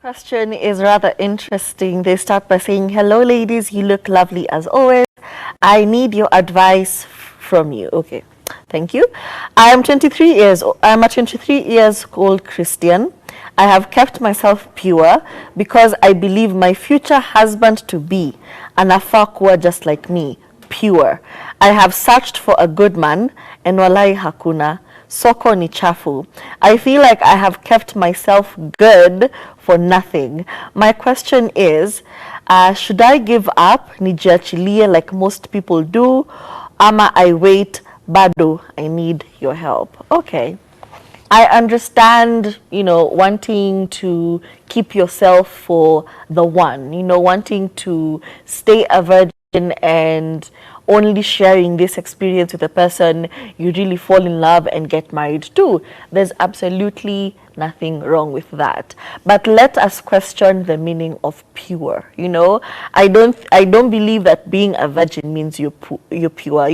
Question is rather interesting. They start by saying, "Hello, ladies. You look lovely as always. I need your advice from you." Okay, thank you. I'm a 23 years old Christian. I have kept myself pure because I believe my future husband to be an afakwa just like me, pure. I have searched for a good man, and walai hakuna. Soko ni chafu. I feel like I have kept myself good for nothing. My question is, should I give up, nijiachilie like most people do, ama I wait, bado, I need your help? Okay. I understand, wanting to keep yourself for the one, wanting to stay a virgin and only sharing this experience with a person you really fall in love and get married to. There's absolutely nothing wrong with that. But let us question the meaning of pure. I don't believe that being a virgin means you're pure.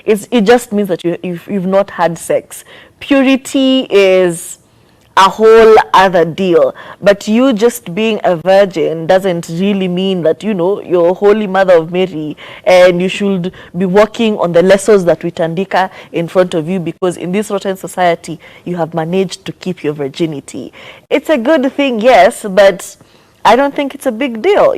It just means that you've not had sex. Purity is a whole other deal. But you just being a virgin doesn't really mean that, you're Holy Mother of Mary and you should be walking on the lessons that we tandika in front of you because in this rotten society, you have managed to keep your virginity. It's a good thing, yes, but I don't think it's a big deal,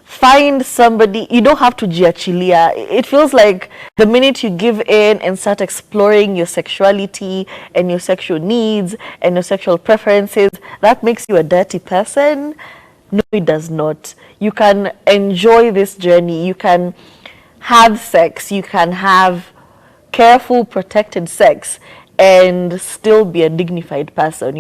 Find somebody. You don't have to jiachilia. It feels like the minute you give in and start exploring your sexuality and your sexual needs and your sexual preferences, that makes you a dirty person. No, it does not. You can enjoy this journey. You can have sex. You can have careful, protected sex and still be a dignified person.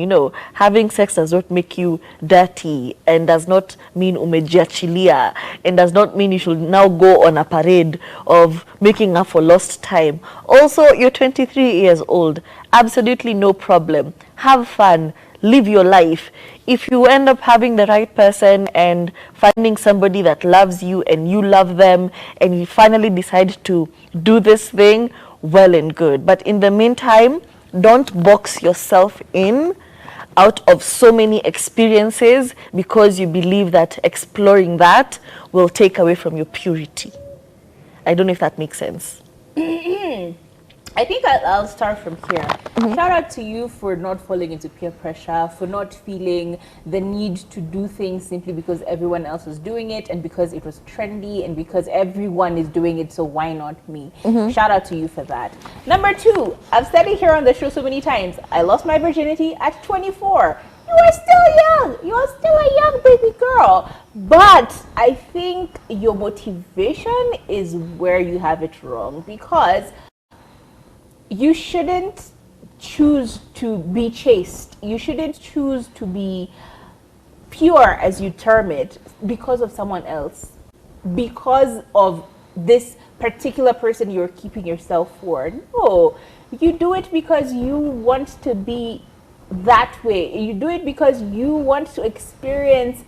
Having sex does not make you dirty and does not mean umejiachilia and does not mean you should now go on a parade of making up for lost time. Also, you're 23 years old. Absolutely no problem. Have fun. Live your life. If you end up having the right person and finding somebody that loves you and you love them and you finally decide to do this thing, well and good. But in the meantime, don't box yourself in out of so many experiences because you believe that exploring that will take away from your purity. I don't know if that makes sense. I think I'll start from here. Shout out to you for not falling into peer pressure, for not feeling the need to do things simply because everyone else was doing it and because it was trendy and because everyone is doing it, so why not me? Shout out to you for that. Number two, I've said it here on the show so many times. I lost my virginity at 24. You are still young. You are still a young baby girl. But I think your motivation is where you have it wrong because you shouldn't choose to be chaste. You shouldn't choose to be pure, as you term it, because of someone else. Because of this particular person you're keeping yourself for. No, you do it because you want to be that way. You do it because you want to experience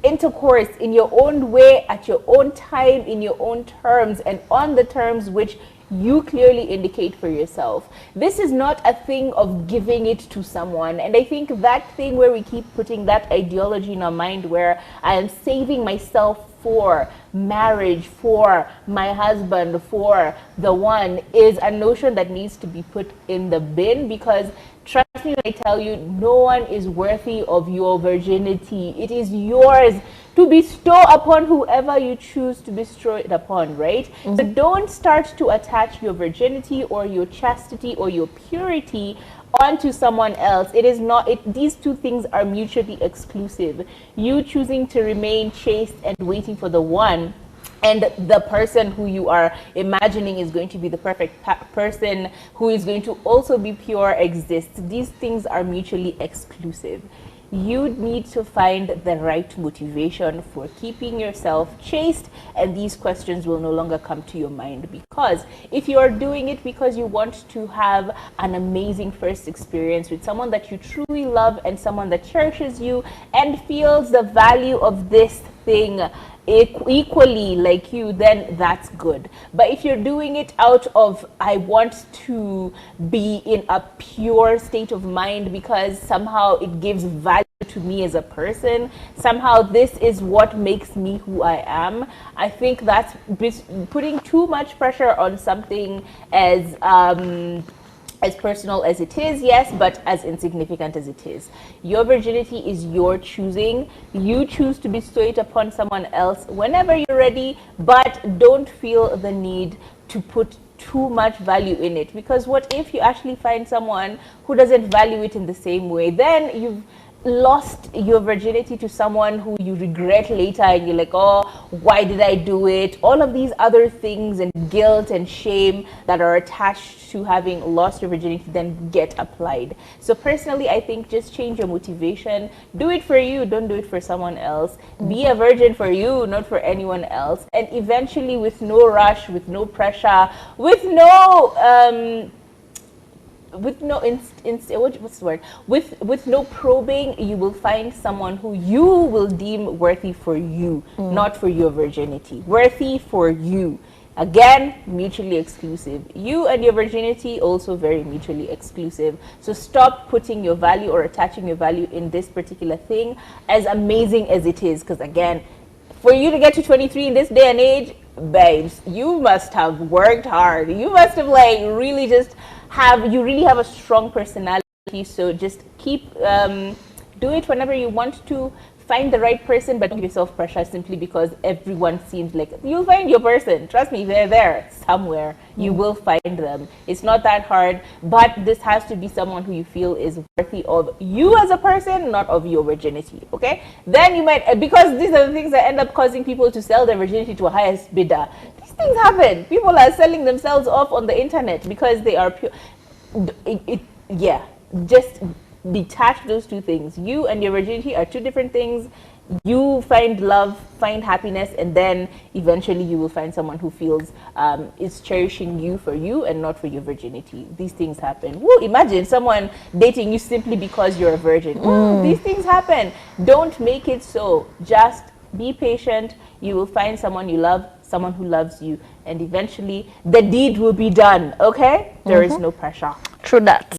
intercourse in your own way, at your own time, in your own terms, and on the terms which you clearly indicate for yourself. This is not a thing of giving it to someone. And I think that thing where we keep putting that ideology in our mind where I am saving myself for marriage, for my husband, for the one, is a notion that needs to be put in the bin because trust me when I tell you, no one is worthy of your virginity. It is yours to bestow upon whoever you choose to bestow it upon, right? So don't start to attach your virginity or your chastity or your purity onto someone else. It is not, these two things are mutually exclusive. You choosing to remain chaste and waiting for the one, and the person who you are imagining is going to be the perfect person who is going to also be pure exists. These things are mutually exclusive. You need to find the right motivation for keeping yourself chaste, and these questions will no longer come to your mind, because if you are doing it because you want to have an amazing first experience with someone that you truly love and someone that cherishes you and feels the value of this thing equally like you, then that's good. But if you're doing it out of I want to be in a pure state of mind because somehow it gives value to me as a person. Somehow this is what makes me who I am. I think that's putting too much pressure on something as personal as it is, yes, but as insignificant as it is. Your virginity is your choosing. You choose to bestow it upon someone else whenever you're ready, but don't feel the need to put too much value in it, because what if you actually find someone who doesn't value it in the same way? Then you've lost your virginity to someone who you regret later, and you're like, oh, why did I do it? All of these other things and guilt and shame that are attached to having lost your virginity then get applied. So personally, I think just change your motivation. Do it for you, don't do it for someone else. Be a virgin for you, not for anyone else. And eventually, with no rush, with no pressure, with no what's the word, with no probing, you will find someone who you will deem worthy for you, not for your virginity. Worthy for you. Again, mutually exclusive. You and your virginity also very mutually exclusive. So stop putting your value or attaching your value in this particular thing, as amazing as it is. Because again, for you to get to 23 in this day and age, babes, you must have worked hard. You must have really have a strong personality. So just keep do it whenever you want to. Find the right person, but don't give yourself pressure simply because everyone seems like you'll find your person. Trust me, they're there somewhere. You will find them. It's not that hard, but this has to be someone who you feel is worthy of you as a person, not of your virginity. Okay? Then you might, because these are the things that end up causing people to sell their virginity to a highest bidder. These things happen. People are selling themselves off on the internet because they are pure. Just detach those two things. You and your virginity are two different things. You find love, find happiness, and then eventually you will find someone who feels is cherishing you for you and not for your virginity. These things happen. Woo, imagine someone dating you simply because you're a virgin. Woo, these things happen. Don't make it so. Just be patient. You will find someone you love, someone who loves you, and eventually the deed will be done. Okay? There is no pressure. True that.